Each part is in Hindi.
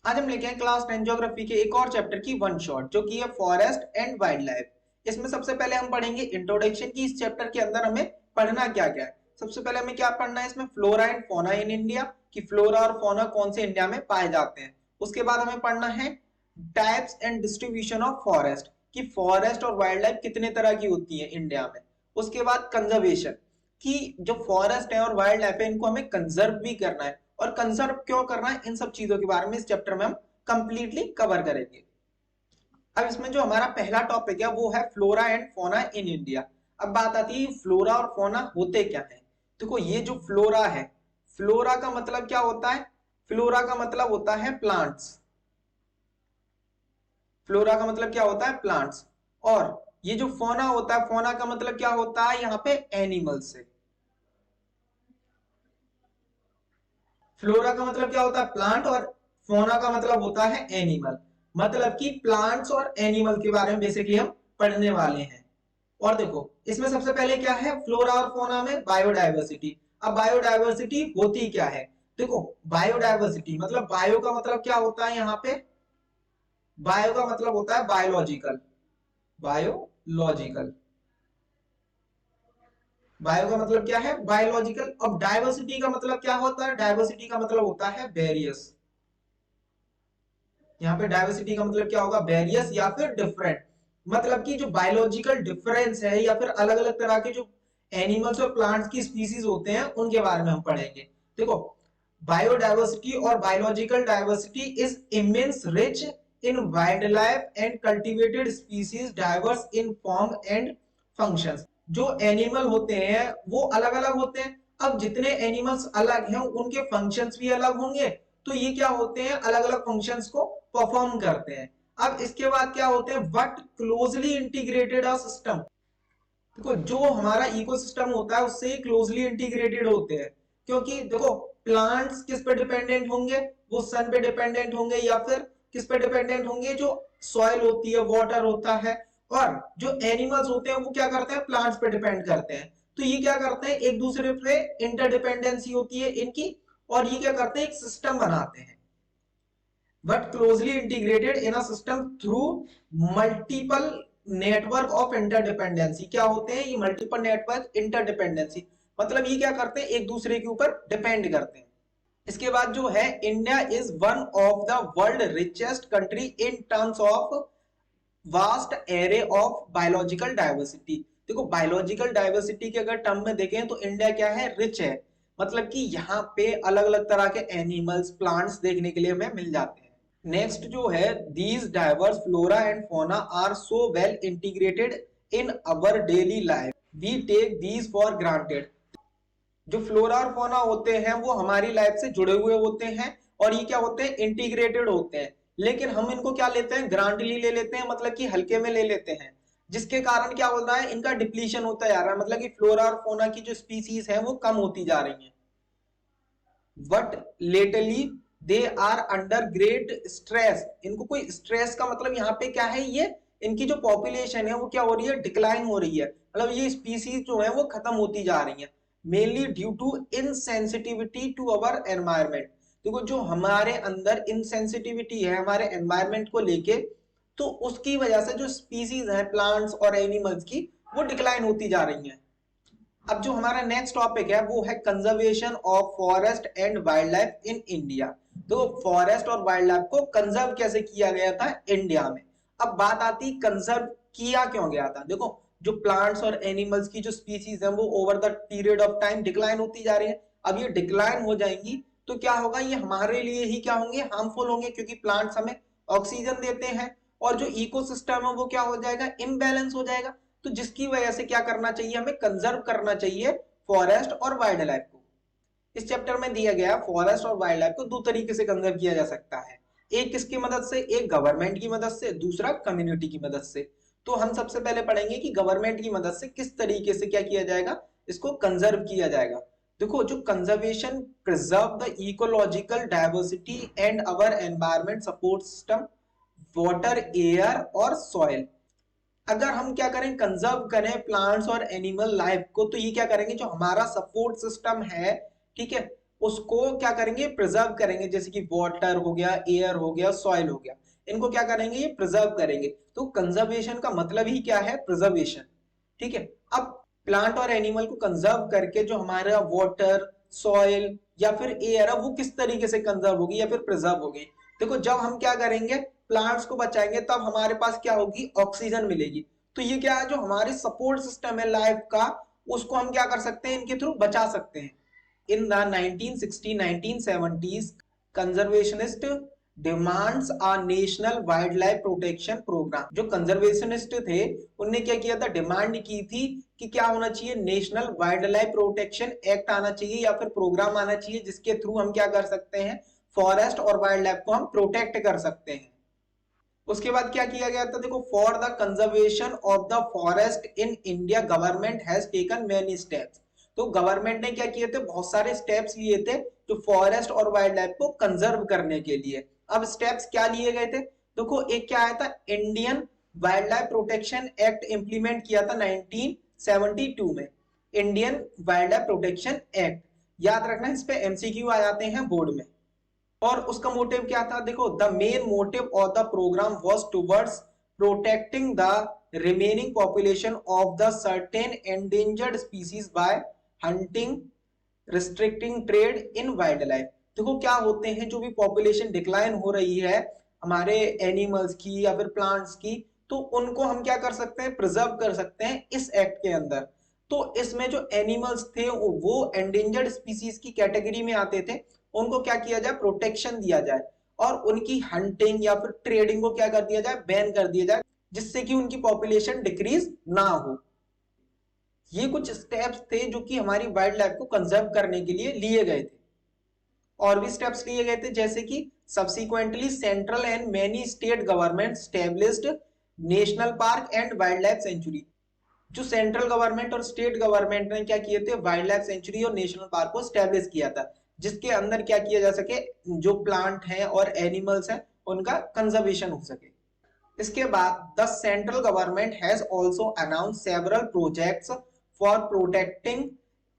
आज हम लेके आए क्लास 10 ज्योग्राफी के एक और चैप्टर की वन शॉट जो कि है फॉरेस्ट एंड वाइल्ड लाइफ। इसमें सबसे पहले हम पढ़ेंगे इंट्रोडक्शन की इस चैप्टर के अंदर हमें पढ़ना क्या क्या है। सबसे पहले हमें क्या पढ़ना है इसमें flora and fauna in India कि फ्लोरा और फौना कौन से इंडिया में पाए जाते हैं। उसके बाद हमें पढ़ना है types and distribution of forest कि फॉरेस्ट और वाइल्ड लाइफ कितने तरह की होती है इंडिया में। उसके बाद कंजर्वेशन कि जो फॉरेस्ट है और वाइल्ड लाइफ है इनको हमें कंजर्व भी करना है और कंजर्व क्यों करना है, इन सब चीजों के बारे में इस चैप्टर में हम कंप्लीटली कवर करेंगे। अब इसमें जो हमारा पहला टॉपिक है वो है flora and fauna in India. अब बात आती है फ्लोरा और फौना होते क्या है। देखो ये जो फ्लोरा है, फ्लोरा का मतलब क्या होता है? फ्लोरा का मतलब होता है प्लांट्स। फ्लोरा का मतलब क्या होता है? प्लांट्स। और ये जो फौना होता है, फौना का मतलब क्या होता है यहाँ पे? एनिमल्स से। फ्लोरा का मतलब क्या होता है? प्लांट। और फोना का मतलब होता है एनिमल। मतलब कि प्लांट्स और एनिमल के बारे में बेसिकली हम पढ़ने वाले हैं। और देखो इसमें सबसे पहले क्या है फ्लोरा और फोना में? बायोडायवर्सिटी। अब बायोडायवर्सिटी होती क्या है? देखो बायोडायवर्सिटी मतलब बायो का मतलब क्या होता है यहाँ पे? बायो का मतलब होता है बायोलॉजिकल। बायोलॉजिकल। बायो का मतलब क्या है? बायोलॉजिकल। अब डायवर्सिटी का मतलब क्या होता है? डायवर्सिटी का मतलब होता है वेरियस। यहाँ पे डायवर्सिटी का मतलब क्या होगा? वेरियस या फिर डिफरेंट। मतलब कि जो बायोलॉजिकल डिफरेंस है या फिर अलग अलग तरह के जो एनिमल्स और प्लांट्स की स्पीसीज होते हैं उनके बारे में हम पढ़ेंगे। देखो बायोडायवर्सिटी और biological diversity is immense rich in wild life and cultivated species diverse in form and functions. जो एनिमल होते हैं वो अलग अलग होते हैं। अब जितने एनिमल्स अलग हैं उनके फंक्शंस भी अलग होंगे, तो ये क्या होते हैं? अलग अलग फंक्शंस को परफॉर्म करते हैं। अब इसके बाद क्या होते हैं? What closely integrated a system. देखो जो हमारा इकोसिस्टम होता है उससे क्लोजली इंटीग्रेटेड होते हैं। क्योंकि देखो प्लांट्स किस पे डिपेंडेंट होंगे? वो सन पे डिपेंडेंट होंगे या फिर किस पे डिपेंडेंट होंगे? जो सॉइल होती है, वाटर होता है। और जो एनिमल्स होते हैं वो क्या करते हैं? प्लांट्स पे डिपेंड करते हैं। तो ये क्या करते हैं? एक दूसरे पे इंटरडिपेंडेंसी होती है इनकी। और ये क्या करते हैं? एक सिस्टम बनाते हैं। but closely integrated in a system through multiple network of interdependency। क्या होते हैं ये मल्टीपल नेटवर्क? इंटरडिपेंडेंसी। मतलब ये क्या करते हैं? एक दूसरे के ऊपर डिपेंड करते हैं। इसके बाद जो है India is one of the world richest country in terms of vast array of biological diversity. देखो बायोलॉजिकल डाइवर्सिटी के अगर टर्म में देखें तो इंडिया क्या है? रिच है। मतलब कि यहाँ पे अलग अलग तरह के एनिमल्स, प्लांट्स देखने के लिए हमें मिल जाते हैं। नेक्स्ट जो है these diverse flora and fauna are so well integrated in our daily life we take these for granted. जो फ्लोरा और फौना होते हैं वो हमारी लाइफ से जुड़े हुए होते हैं और ये क्या होते हैं? इंटीग्रेटेड होते हैं। लेकिन हम इनको क्या लेते हैं? ग्रांटली ले लेते हैं, मतलब कि हल्के में ले लेते हैं। जिसके कारण क्या हो रहा है? इनका डिप्लीशन होता जा रहा है। मतलब कि फ्लोरा और फौना की जो स्पीसीज है वो कम होती जा रही है। But lately they are under great stress. इनको कोई स्ट्रेस का मतलब यहाँ पे क्या है? ये इनकी जो पॉपुलेशन है वो क्या हो रही है? डिक्लाइन हो रही है। मतलब ये स्पीसीज जो है वो खत्म होती जा रही है। Mainly due to insensitivity to our environment. देखो जो हमारे अंदर इनसेंसिटिविटी है हमारे एनवायरमेंट को लेके, तो उसकी वजह से जो स्पीसीज है प्लांट्स और एनिमल्स की वो डिक्लाइन होती जा रही है। अब जो हमारा नेक्स्ट टॉपिक है वो है conservation of forest and wild life in India. तो फॉरेस्ट और वाइल्ड लाइफ को कंजर्व कैसे किया गया था इंडिया में। अब बात आती कंजर्व किया क्यों गया था। देखो जो प्लांट्स और एनिमल्स की जो स्पीसीज है वो over the period of time decline होती जा रही है। अब ये डिक्लाइन हो जाएंगी तो क्या होगा? ये हमारे लिए ही क्या होंगे? हार्मफुल होंगे, क्योंकि प्लांट्स हमें ऑक्सीजन देते हैं और जो इकोसिस्टम है वो क्या हो जाएगा? इम्बैलेंस हो जाएगा। तो जिसकी वजह से क्या करना चाहिए? हमें कंजर्व करना चाहिए फॉरेस्ट और वाइल्ड लाइफ को। इस चैप्टर में दिया गया फॉरेस्ट और वाइल्ड लाइफ को दो तरीके से कंजर्व किया जा सकता है। एक किसकी मदद से? एक गवर्नमेंट की मदद से, दूसरा कम्युनिटी की मदद से। तो हम सबसे पहले पढ़ेंगे कि गवर्नमेंट की मदद से किस तरीके से क्या किया जाएगा, इसको कंजर्व किया जाएगा। देखो जो conservation preserve the ecological diversity and our environment support system water, air और सॉइल। अगर हम क्या करें? कंजर्व करें प्लांट्स और एनिमल लाइफ को, तो ये क्या करेंगे? जो हमारा सपोर्ट सिस्टम है, ठीक है, उसको क्या करेंगे, प्रिजर्व करेंगे, जैसे कि वाटर हो गया, एयर हो गया, सॉइल हो गया, इनको क्या करेंगे, ये प्रिजर्व करेंगे। तो कंजर्वेशन का मतलब ही क्या है, प्रिजर्वेशन। ठीक है। अब प्लांट और एनिमल को कंजर्व करके जो हमारा वाटर, सॉइल या फिर एयर है, वो किस तरीके से कंजर्व होगी या फिर प्रिजर्व होगी। देखो, जब हम क्या करेंगे, प्लांट्स को बचाएंगे, तब हमारे पास क्या होगी, ऑक्सीजन मिलेगी। तो ये क्या है, जो हमारे सपोर्ट सिस्टम है लाइफ का, उसको हम क्या कर सकते हैं, इनके थ्रू बचा सकते हैं। In the 1960-1970s, conservationist demands a national wildlife protection program। जो कंजर्वेशनिस्ट थे, उनने क्या किया था, डिमांड की थी कि क्या होना चाहिए, national wild life protection act आना चाहिए या फिर प्रोग्राम आना चाहिए, जिसके थ्रू हम क्या कर सकते हैं, फॉरेस्ट और वाइल्ड लाइफ को हम प्रोटेक्ट कर सकते हैं। उसके बाद क्या किया गया था, देखो, for the conservation of the forest in India government has taken many steps. तो गवर्नमेंट ने क्या किए थे, बहुत सारे स्टेप्स लिए थे जो फॉरेस्ट और वाइल्ड लाइफ को कंजर्व करने के लिए। अब स्टेप्स क्या लिए गए थे, देखो, एक क्या आया था, Indian wild life protection act implement किया था 1972 में। Indian wild life protection act, याद रखना, इस पे एमसीक्यू आ जाते हैं बोर्ड में। और उसका मोटिव क्या था, देखो, the main motive of the programme was towards protecting the remaining population of the certain endangered species by hunting, restricting trade in wildlife. देखो, क्या होते हैं, जो भी पॉपुलेशन डिक्लाइन हो रही है हमारे एनिमल्स की या फिर प्लांट्स की, तो उनको हम क्या कर सकते हैं, प्रिजर्व कर सकते हैं इस एक्ट के अंदर। तो इसमें जो एनिमल्स थे वो एंडेंजर्ड स्पीसीज की कैटेगरी में आते थे, उनको क्या किया जाए, प्रोटेक्शन दिया जाए, और उनकी हंटिंग या फिर ट्रेडिंग को क्या कर दिया जाए, बैन कर दिया जाए, जिससे कि उनकी पॉपुलेशन डिक्रीज ना हो। ये कुछ स्टेप्स थे जो कि हमारी वाइल्ड लाइफ को कंजर्व करने के लिए लिए गए थे। और भी स्टेप्स लिए गए थे, जैसे कि subsequently central and many state government established national park and wild life sanctuary. जो सेंट्रल गवर्नमेंट और स्टेट गवर्नमेंट ने क्या किए थे, वाइल्ड लाइफ सेंचुरी और नेशनल पार्क को स्टैब्लिश किया था, जिसके अंदर क्या किया जा सके, जो प्लांट हैं और एनिमल्स हैं उनका कंजर्वेशन हो सके। इसके बाद the central government has also announce several projects for protecting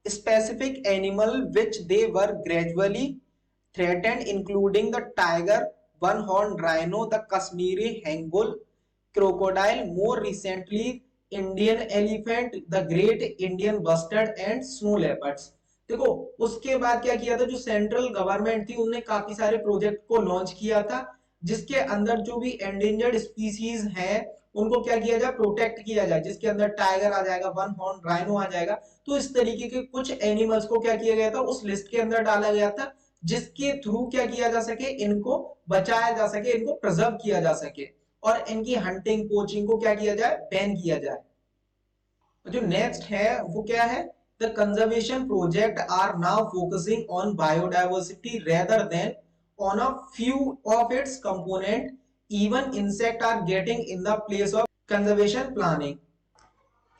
specific animal which they were gradually threatened, including the tiger, one-horned rhino, the Kashmiri hangul crocodile, more recently Indian elephant, the great Indian bustard and snow leopards। देखो, उसके बाद क्या किया था, जो सेंट्रल गवर्नमेंट थी उन्होंने काफी सारे प्रोजेक्ट को लॉन्च किया था, जिसके अंदर जो भी एंडेंजर्ड स्पीसीज हैं उनको क्या किया जाए, प्रोटेक्ट किया जाए, जिसके अंदर टाइगर आ जाएगा, वन हॉर्न राइनो आ जाएगा। तो इस तरीके के कुछ एनिमल्स को क्या किया गया था, उस लिस्ट के अंदर डाला गया था, जिसके थ्रू क्या किया जा सके, इनको बचाया जा सके, इनको प्रिजर्व किया जा सके, और इनकी हंटिंग, पोचिंग को क्या किया जाए, बैन किया जाए। जो नेक्स्ट है वो क्या है, the conservation project are now focusing on biodiversity rather than on a few of its component, even insect are getting in the place of conservation planning।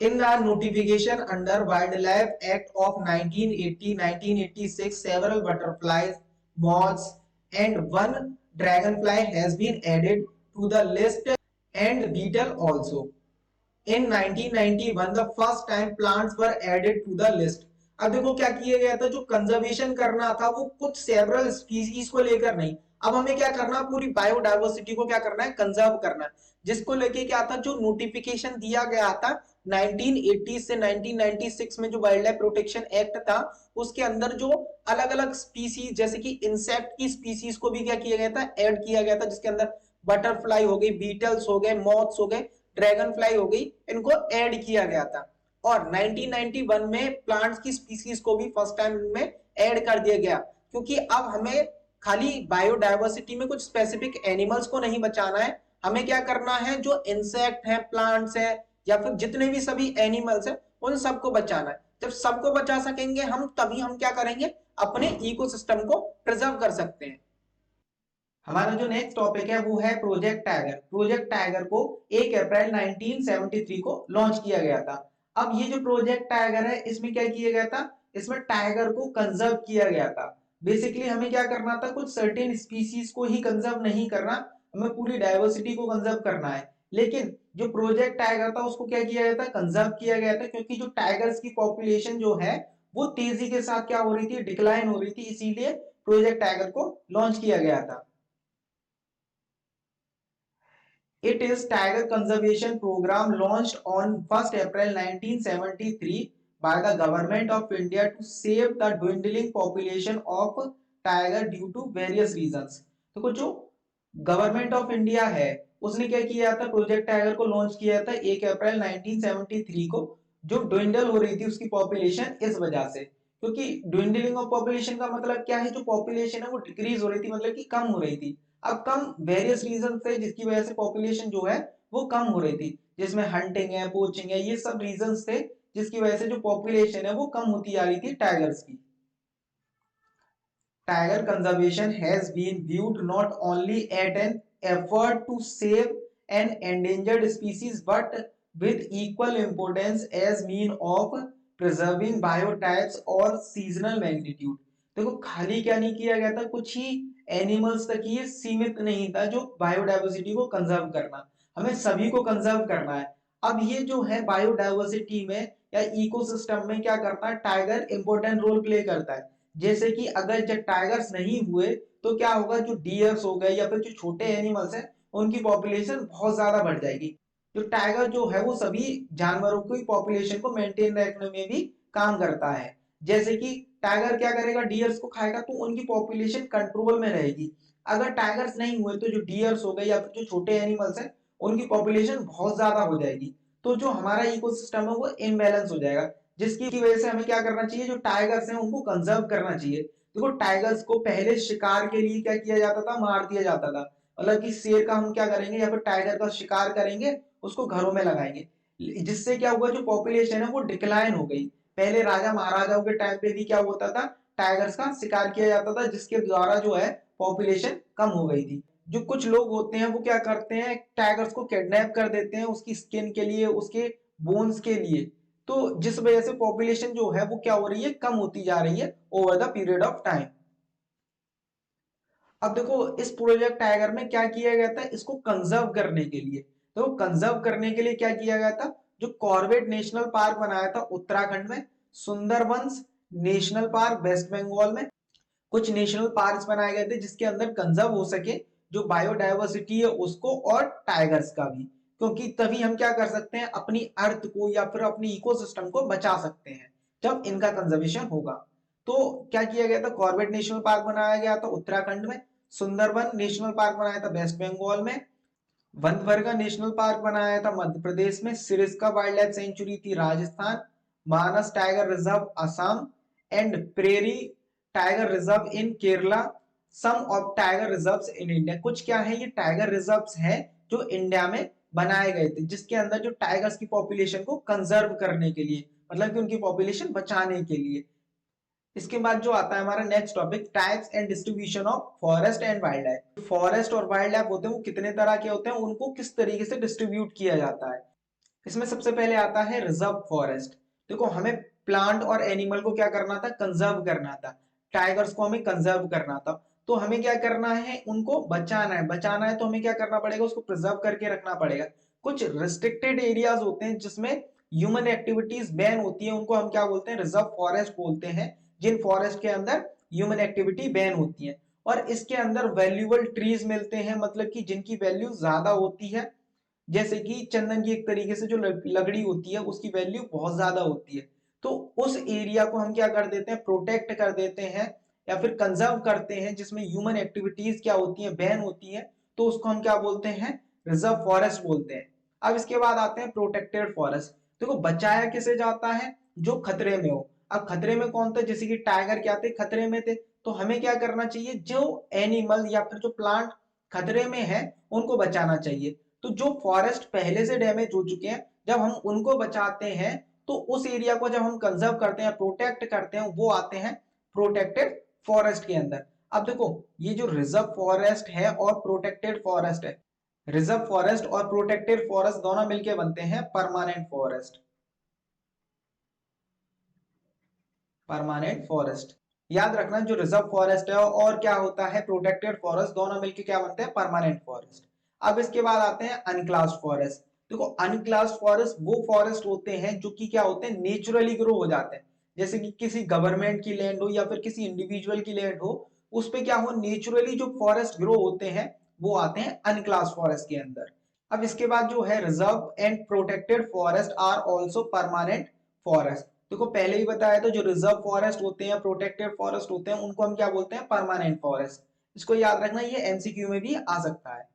in the notification under Wildlife Act of 1980-1986, several butterflies, moths and one dragonfly has been added to the list, and beetle also। in 1991 the first time plants were added to the list। अब देखो, क्या किया गया था, जो कंजर्वेशन करना था वो कुछ सेवरल स्पीसीज को लेकर नहीं, अब हमें क्या करना, पूरी बायोडाइवर्सिटी को क्या करना है, कंजर्व करना है। जिसको लेके क्या था, जो नोटिफिकेशन दिया गया था 1980 से 1996 में, जो वाइल्ड लाइफ प्रोटेक्शन एक्ट था, उसके अंदर जो अलग अलग स्पीसीज, जैसे कि इंसेक्ट की स्पीसीज को भी क्या किया गया था, ऐड किया गया था, जिसके अंदर बटरफ्लाई हो गई, बीटल्स हो गए, मॉथ्स हो गए, ड्रैगन फ्लाई हो गई, इनको ऐड किया गया था। और 1991 में प्लांट्स की स्पीसीज को भी फर्स्ट टाइम में ऐड कर दिया गया, क्योंकि अब हमें खाली बायोडाइवर्सिटी में कुछ स्पेसिफिक एनिमल्स को नहीं बचाना है, हमें क्या करना है, जो इंसेक्ट है, प्लांट्स है, या फिर जितने भी सभी एनिमल्स है, उन सबको बचाना है। जब सबको बचा सकेंगे हम, तभी हम क्या करेंगे, अपने इकोसिस्टम को प्रिजर्व कर सकते हैं। हमारा जो नेक्स्ट टॉपिक है वो है प्रोजेक्ट टाइगर। प्रोजेक्ट टाइगर को 1 अप्रैल 1973 को लॉन्च किया गया था। अब ये जो प्रोजेक्ट टाइगर है, इसमें क्या किया गया था, इसमें टाइगर को कंजर्व किया गया था। बेसिकली हमें क्या करना था, कुछ सर्टेन स्पीसीज को ही कंजर्व नहीं करना, हमें पूरी डाइवर्सिटी को कंजर्व करना है। लेकिन जो प्रोजेक्ट टाइगर था उसको क्या किया गया था, कंजर्व किया गया था, क्योंकि जो टाइगर्स की पॉपुलेशन जो है वो तेजी के साथ क्या हो रही थी, डिक्लाइन हो रही थी, इसीलिए प्रोजेक्ट टाइगर को लॉन्च किया गया था। It is Tiger Conservation Program launched on 1st April 1973 by the Government of India to save the dwindling population of tiger due to various reasons। देखो जो गवर्नमेंट ऑफ इंडिया है उसने क्या किया था, प्रोजेक्ट टाइगर को लॉन्च किया था 1 अप्रैल 1973 को, जो ड्विंडल हो रही थी उसकी पॉपुलेशन इस वजह से, क्योंकि ड्विंडलिंग ऑफ पॉपुलेशन का मतलब क्या है, जो पॉपुलेशन है वो डिक्रीज हो रही थी, मतलब कि कम हो रही थी। अब कम वेरियस रीजन थे जिसकी वजह से पॉपुलेशन जो है वो कम हो रही थी, जिसमें हंटिंग है, पोचिंग है, ये सब रीजंस थे जिसकी वजह से जो पॉपुलेशन है वो कम होती जा रही थी टाइगर्स की। Tiger conservation has been viewed not only at an effort to save an endangered species but with equal importance as mean of preserving biotypes or seasonal magnitude। देखो खाली क्या नहीं किया गया था, कुछ ही एनिमल्स तक ये सीमित नहीं था जो बायोडाइवर्सिटी को कंजर्व करना, हमें सभी को कंजर्व करना है। अब ये जो है बायोडाइवर्सिटी में या इकोसिस्टम में क्या करता है, टाइगर इंपॉर्टेंट रोल प्ले करता है। जैसे कि अगर जब टाइगर्स नहीं हुए तो क्या होगा, जो डियर्स हो गए या फिर जो छोटे एनिमल्स हैं उनकी पॉपुलेशन बहुत ज्यादा बढ़ जाएगी। जो टाइगर जो है वो सभी जानवरों की पॉपुलेशन को मेंटेन रखने में भी काम करता है। जैसे कि टाइगर क्या करेगा, डियर्स को खाएगा तो उनकी पॉपुलेशन कंट्रोल में रहेगी। अगर टाइगर्स नहीं हुए तो जो डियर्स हो गए या फिर जो छोटे एनिमल्स हैं उनकी पॉपुलेशन बहुत ज्यादा हो जाएगी, तो जो हमारा इकोसिस्टम है वो इम्बैलेंस हो जाएगा, जिसकी वजह से हमें क्या करना चाहिए, जो टाइगर्स हैं उनको कंजर्व करना चाहिए। देखो टाइगर्स को पहले शिकार के लिए क्या किया जाता था, मार दिया जाता था, मतलब कि शेर का हम क्या करेंगे या फिर टाइगर का शिकार करेंगे, उसको घरों में लगाएंगे, जिससे क्या हुआ, जो पॉपुलेशन है वो डिक्लाइन हो गई। पहले राजा महाराजाओं के टाइम पे भी क्या होता था, टाइगर्स का शिकार किया जाता था, जिसके द्वारा जो है पॉपुलेशन कम हो गई थी। जो कुछ लोग होते हैं वो क्या करते हैं, टाइगर्स को किडनैप कर देते हैं उसकी स्किन के लिए, उसके बोन्स के लिए, तो जिस वजह से पॉपुलेशन जो है वो क्या हो रही है, कम होती जा रही है over the period of time. अब देखो इस प्रोजेक्ट टाइगर में क्या किया गया था, इसको कंजर्व करने के लिए, तो कंजर्व करने के लिए क्या किया गया था, जो कॉर्बेट नेशनल पार्क बनाया था उत्तराखंड में, सुंदरबंस नेशनल पार्क वेस्ट बंगाल में, कुछ नेशनल पार्क्स बनाए गए थे जिसके अंदर कंजर्व हो सके जो बायोडायवर्सिटी है उसको और टाइगर्स का भी, क्योंकि तभी हम क्या कर सकते हैं, अपनी अर्थ को या फिर अपनी इकोसिस्टम को बचा सकते हैं जब इनका कंजर्वेशन होगा। तो क्या किया गया था, कॉर्बेट नेशनल पार्क बनाया गया था उत्तराखंड में, सुंदरबन नेशनल पार्क बनाया था वेस्ट बंगाल में, वनवर्गा नेशनल पार्क बनाया था मध्य प्रदेश में, सिरिस्का वाइल्ड लाइफ सेंचुरी थी Rajasthan, Manas tiger reserve Assam and Periyar tiger reserve in Kerala, some of tiger reserves in India. कुछ क्या है, ये टाइगर रिजर्व्स हैं जो इंडिया में बनाए गए थे, जिसके अंदर जो टाइगर्स की पॉपुलेशन को कंजर्व करने के लिए, मतलब कि उनकी पॉपुलेशन बचाने के लिए। इसके बाद जो आता है हमारा next topic, types and distribution of forest and wild life. Forest और वाइल्ड लाइफ होते हैं वो कितने तरह के होते हैं, उनको किस तरीके से डिस्ट्रीब्यूट किया जाता है। इसमें सबसे पहले आता है रिजर्व फॉरेस्ट। देखो हमें प्लांट और एनिमल को क्या करना था, कंजर्व करना था, टाइगर्स को हमें कंजर्व करना था, तो हमें क्या करना है, उनको बचाना है, बचाना है तो हमें क्या करना पड़ेगा, उसको प्रिजर्व करके रखना पड़ेगा। कुछ रिस्ट्रिक्टेड एरियाज होते हैं जिसमें ह्यूमन एक्टिविटीज बैन होती है, उनको हम क्या बोलते हैं, रिजर्व फॉरेस्ट बोलते हैं, जिन फॉरेस्ट के अंदर ह्यूमन एक्टिविटी बैन होती है और इसके अंदर वैल्यूएबल ट्रीज मिलते हैं, मतलब कि जिनकी वैल्यू ज्यादा होती है, जैसे कि चंदन की एक तरीके से जो लकड़ी होती है उसकी वैल्यू बहुत ज्यादा होती है, तो उस एरिया को हम क्या कर देते हैं, प्रोटेक्ट कर देते हैं या फिर कंजर्व करते हैं, जिसमें ह्यूमन एक्टिविटीज क्या होती है, बैन होती है, तो उसको हम क्या बोलते हैं, रिजर्व फॉरेस्ट बोलते हैं। अब इसके बाद आते हैं प्रोटेक्टेड फॉरेस्ट। देखो बचाया किसे जाता है, जो खतरे में हो। अब खतरे में कौन था, जैसे कि टाइगर क्या थे, खतरे में थे, तो हमें क्या करना चाहिए, जो एनिमल या फिर जो प्लांट खतरे में है उनको बचाना चाहिए। तो जो फॉरेस्ट पहले से डैमेज हो चुके हैं जब हम उनको बचाते हैं तो उस एरिया को जब हम कंजर्व करते हैं, प्रोटेक्ट करते हैं, वो आते हैं प्रोटेक्टेड फॉरेस्ट के अंदर। अब देखो ये जो रिजर्व फॉरेस्ट है और प्रोटेक्टेड फॉरेस्ट है, रिजर्व फॉरेस्ट और प्रोटेक्टेड फॉरेस्ट दोनों मिलके बनते हैं परमानेंट फॉरेस्ट। परमानेंट फॉरेस्ट याद रखना, जो रिजर्व फॉरेस्ट है और क्या होता है प्रोटेक्टेड फॉरेस्ट, दोनों मिलके क्या बनते हैं, परमानेंट फॉरेस्ट। अब इसके बाद आते हैं अनक्लास्ड फॉरेस्ट। देखो अनक्लास्ड फॉरेस्ट वो फॉरेस्ट होते हैं जो कि क्या होते हैं, नेचुरली ग्रो हो जाते हैं, जैसे कि किसी गवर्नमेंट की लैंड हो या फिर किसी इंडिविजुअल की लैंड हो, उस पे क्या हो नेचुरली जो फॉरेस्ट ग्रो होते हैं वो आते हैं अनक्लास फॉरेस्ट के अंदर। अब इसके बाद जो है reserve and protected forest are also permanent forest. देखो पहले ही बताया था जो रिजर्व फॉरेस्ट होते हैं प्रोटेक्टेड फॉरेस्ट होते हैं उनको हम क्या बोलते हैं परमानेंट फॉरेस्ट। इसको याद रखना ये एमसीक्यू में भी आ सकता है।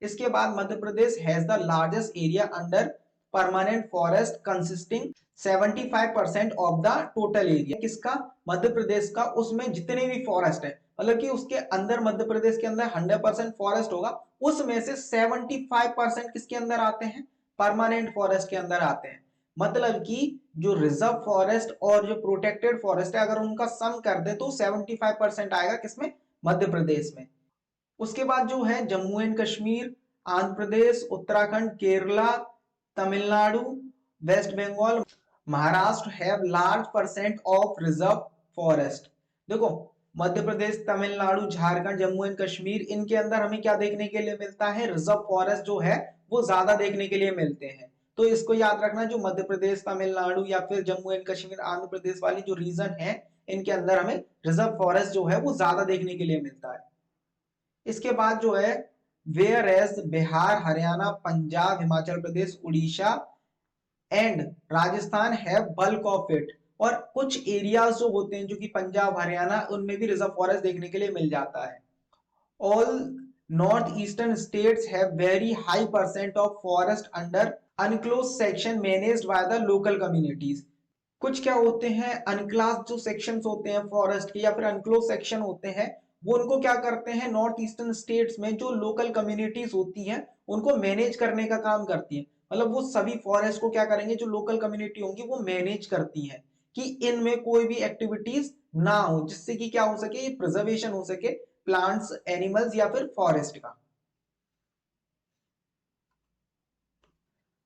इसके बाद Madhya Pradesh has the largest area under permanent forest consisting 75% of the total area. किसका? मध्य प्रदेश का। उसमें जितने भी फॉरेस्ट है मतलब कि उसके अंदर मध्य प्रदेश के अंदर 100% फॉरेस्ट होगा, उसमें से 75% किसके अंदर आते हैं? परमानेंट फॉरेस्ट के अंदर आते हैं। मतलब कि जो रिजर्व फॉरेस्ट और जो प्रोटेक्टेड फॉरेस्ट है अगर उनका सम कर दे तो 75% आएगा किसमें? मध्य प्रदेश में। उसके बाद जो है Jammu and Kashmir, Andhra Pradesh, Uttarakhand, Kerala, Tamil Nadu, west Bengal, Maharashtra have large percent of reserve forest. देखो मध्य प्रदेश, तमिलनाडु, झारखंड, जम्मू एंड कश्मीर इनके अंदर हमें क्या देखने के लिए मिलता है? रिजर्व फॉरेस्ट जो है वो ज्यादा देखने के लिए मिलते हैं। तो इसको याद रखना जो मध्य प्रदेश, तमिलनाडु या फिर जम्मू एंड कश्मीर, आंध्र प्रदेश वाली जो रीजन है इनके अंदर हमें रिजर्व फॉरेस्ट जो है वो ज्यादा देखने के लिए मिलता है। इसके बाद जो है where as Bihar, Haryana, Punjab, Himachal Pradesh, Orissa and Rajasthan have bulk of it. और कुछ एरियाज जो होते हैं जो कि पंजाब, हरियाणा उनमें भी रिजर्व फॉरेस्ट देखने के लिए मिल जाता है। All north eastern states have very high percent of forest under unclose section managed by the local communities. कुछ क्या होते हैं अनक्लास जो सेक्शंस होते हैं फॉरेस्ट के या फिर अनक्लोज सेक्शन होते हैं वो उनको क्या करते हैं नॉर्थ ईस्टर्न स्टेट्स में जो लोकल कम्युनिटीज होती हैं उनको मैनेज करने का काम करती है। मतलब वो सभी फॉरेस्ट को क्या करेंगे जो लोकल कम्युनिटी होंगी वो मैनेज करती है कि इनमें कोई भी एक्टिविटीज ना हो जिससे कि क्या हो सके ये प्रिजर्वेशन हो सके प्लांट्स, एनिमल्स या फिर फॉरेस्ट का।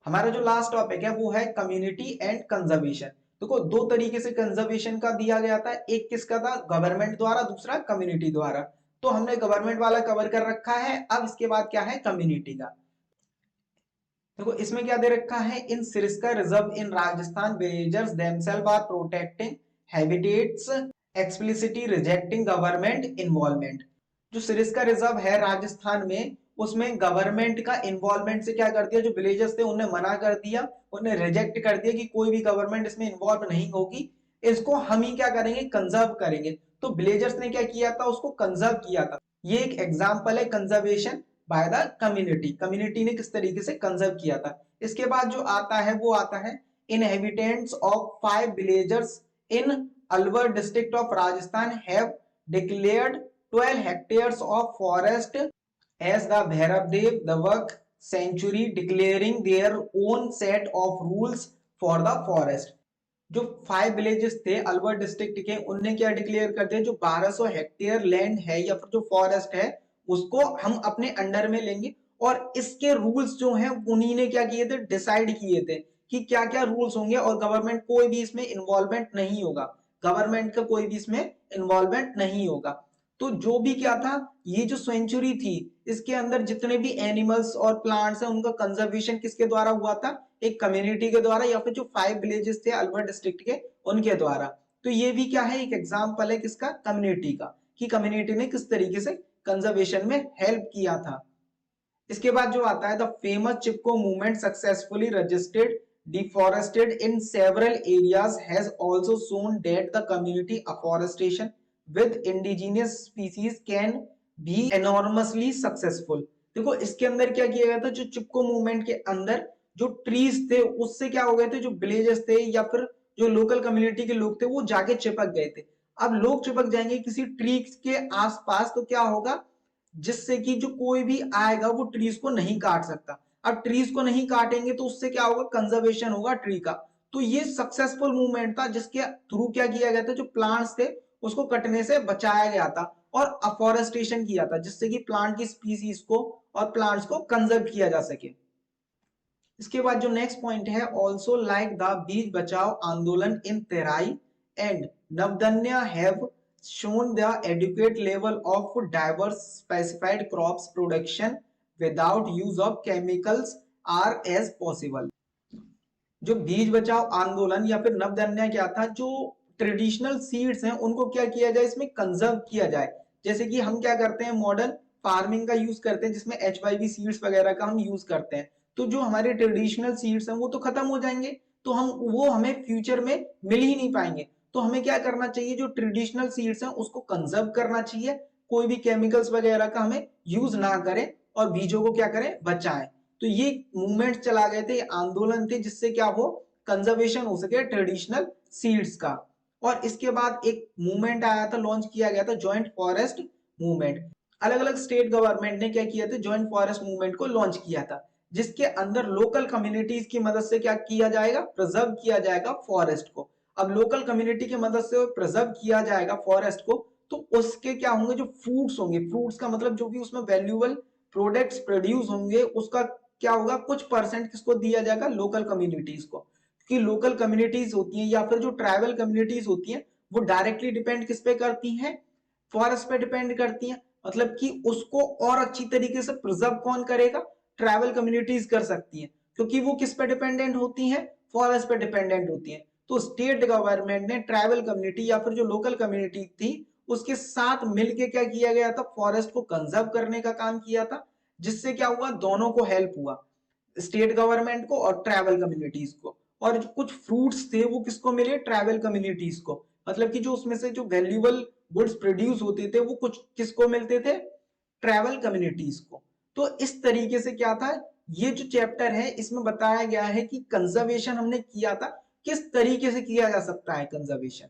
हमारा जो लास्ट टॉपिक है वो है कम्युनिटी एंड कंजर्वेशन। देखो दो तरीके से कंजर्वेशन का दिया गया था, एक किसका था? गवर्नमेंट द्वारा, दूसरा कम्युनिटी द्वारा। तो हमने गवर्नमेंट वाला कवर कर रखा है। अब इसके बाद क्या है कम्युनिटी का। देखो इसमें क्या दे रखा है in Sariska reserve in Rajasthan villagers themselves are protecting habitats explicitly rejecting government involvement. जो सिरस्का रिजर्व है राजस्थान में उसमें गवर्नमेंट का इन्वॉल्वमेंट से क्या कर दिया जो विलेजर्स थे उन्हें मना कर दिया, उन्हें रिजेक्ट कर दिया कि कोई भी गवर्नमेंट इसमें इन्वॉल्व नहीं होगी, इसको हम ही क्या करेंगे कंजर्व करेंगे। तो विलेजर्स ने क्या किया था उसको कंजर्व किया था। ये एक एग्जाम्पल है conservation by the community. Community ने किस तरीके से कंजर्व किया था। इसके बाद जो आता है वो आता है inhabitants of 5 villagers in Alwar district of Rajasthan have declared 12 hectares of forest as the Bhairav Davak sanctuary, declaring their own set of rules for the forest। जो 5 विलेजेस थे अलवर डिस्ट्रिक्ट के उनने क्या डिक्लेयर कर दिया जो 1200 हेक्टेयर लैंड है या फिर जो फॉरेस्ट है उसको हम अपने अंडर में लेंगे। और इसके रूल्स जो हैं उन्हीं ने क्या किए थे डिसाइड किए थे कि क्या क्या रूल्स होंगे और गवर्नमेंट कोई भी इसमें इन्वॉल्वमेंट नहीं होगा, गवर्नमेंट का कोई भी इसमें इन्वॉल्वमेंट नहीं होगा। तो जो भी क्या था ये जो सेंचुरी थी इसके अंदर जितने भी एनिमल्स और प्लांट्स हैं उनका कंजर्वेशन किसके द्वारा हुआ था? एक कम्युनिटी के द्वारा या फिर जो 5 विलेजेस थे अलवर डिस्ट्रिक्ट के उनके द्वारा। तो ये भी क्या है एक एग्जांपल है किसका? कम्युनिटी का, कि कम्युनिटी ने किस तरीके से कंजर्वेशन में हेल्प किया था। इसके बाद जो आता है the famous Chipko movement successfully registered deforested in several areas has also shown that the community afforestation with indigenous species can be enormously successful. देखो इसके अंदर क्या किया गया था जो चिपको मूवमेंट के अंदर जो ट्रीज थे उससे क्या हो गए थे जो विलेजेस थे या फिर जो लोकल कम्युनिटी के लोग थे वो जाके चिपक गए थे। अब लोग चिपक जाएंगे किसी ट्री के आसपास तो क्या होगा जिससे कि जो कोई भी आएगा वो ट्रीज को नहीं काट सकता। अब ट्रीज को नहीं काटेंगे तो उससे क्या होगा कंजर्वेशन होगा ट्री का। तो ये सक्सेसफुल मूवमेंट था जिसके थ्रू क्या किया गया था जो प्लांट्स थे उसको कटने से बचाया गया था और अफॉरेस्टेशन किया था जिससे कि प्लांट की स्पीसीज को और प्लांट्स को कंजर्व किया जा सके। इसके बाद जो नेक्स्ट पॉइंट है also like the Beej Bachao Andolan in Terai and Navdanya have shown the adequate level of diverse specified crops production without use of chemicals are as possible। जो बीज बचाओ आंदोलन या फिर नवदन्या क्या था जो ट्रेडिशनल सीड्स हैं उनको क्या किया जाए, इसमें कंजर्व किया जाए। जैसे कि हम क्या करते हैं, मॉडर्न फार्मिंग का यूज करते हैं जिसमें HYV सीड्स वगैरह का हम यूज करते हैं, तो जो हमारे ट्रेडिशनल सीड्स हैं वो तो खत्म हो जाएंगे, तो हम वो हमें फ्यूचर में मिल ही नहीं पाएंगे। तो हमें क्या करना चाहिए, जो ट्रेडिशनल सीड्स हैं उसको कंजर्व करना चाहिए, कोई भी केमिकल्स वगैरह का हमें यूज ना करें और बीजों को क्या करें, बचाएं। तो ये मूवमेंट चला गए थे, आंदोलन थे, जिससे क्या हो, कंजर्वेशन हो सके ट्रेडिशनल सीड्स का। और इसके बाद एक मूवमेंट आया था, लॉन्च किया गया था, जॉइंट फॉरेस्ट मूवमेंट। अलग अलग स्टेट गवर्नमेंट ने क्या किया था, जॉइंट फॉरेस्ट मूवमेंट को लॉन्च किया था, जिसके अंदर लोकल कम्युनिटीज की मदद से क्या किया जाएगा, प्रिजर्व किया जाएगा फॉरेस्ट को। अब लोकल कम्युनिटी की मदद से प्रिजर्व किया जाएगा फॉरेस्ट को, तो उसके क्या होंगे, जो फ्रूट्स होंगे, फ्रूट्स का मतलब जो भी उसमें वैल्यूएबल प्रोडक्ट्स प्रोड्यूस होंगे, उसका क्या होगा, कुछ परसेंट किसको दिया जाएगा, लोकल कम्युनिटीज को। कि लोकल कम्युनिटीज होती हैं या फिर जो ट्राइबल कम्युनिटीज होती हैं, वो डायरेक्टली डिपेंड किस पे करती हैं, फॉरेस्ट पे डिपेंड करती हैं। मतलब कि उसको और अच्छी तरीके से प्रिजर्व कौन करेगा, ट्राइबल कम्युनिटीज कर सकती हैं, क्योंकि वो किस पे डिपेंडेंट होती हैं, फॉरेस्ट पे डिपेंडेंट होती हैं। तो स्टेट गवर्नमेंट ने ट्राइबल कम्युनिटी या फिर जो लोकल कम्युनिटी थी उसके साथ मिलके क्या किया गया था, फॉरेस्ट को कंजर्व करने का काम किया था, जिससे क्या हुआ, दोनों को हेल्प हुआ, स्टेट गवर्नमेंट को और ट्राइबल कम्युनिटीज को। और जो कुछ फ्रूट्स थे वो किसको मिले, ट्राइबल कम्युनिटीज को। मतलब कि जो उसमें से जो वैल्यूएबल गुड्स प्रोड्यूस होते थे वो कुछ किसको मिलते थे, ट्राइबल कम्युनिटीज को। तो इस तरीके से क्या था, ये जो चैप्टर है इसमें बताया गया है कि कंजर्वेशन हमने किया था, किस तरीके से किया जा सकता है conservation.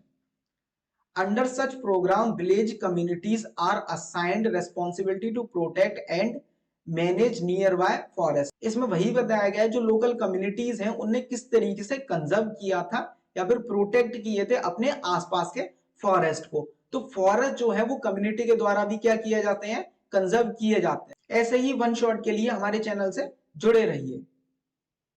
Under such program, village communities are assigned responsibility to protect and manage nearby forest। इसमें वही बताया गया है जो लोकल कम्युनिटीज हैं उनने किस तरीके से कंजर्व किया था या फिर प्रोटेक्ट किए थे अपने आसपास के फॉरेस्ट को। तो फॉरेस्ट जो है वो कम्युनिटी के द्वारा भी क्या किए जाते हैं, कंजर्व किए जाते हैं। ऐसे ही वन शॉट के लिए हमारे चैनल से जुड़े रहिए।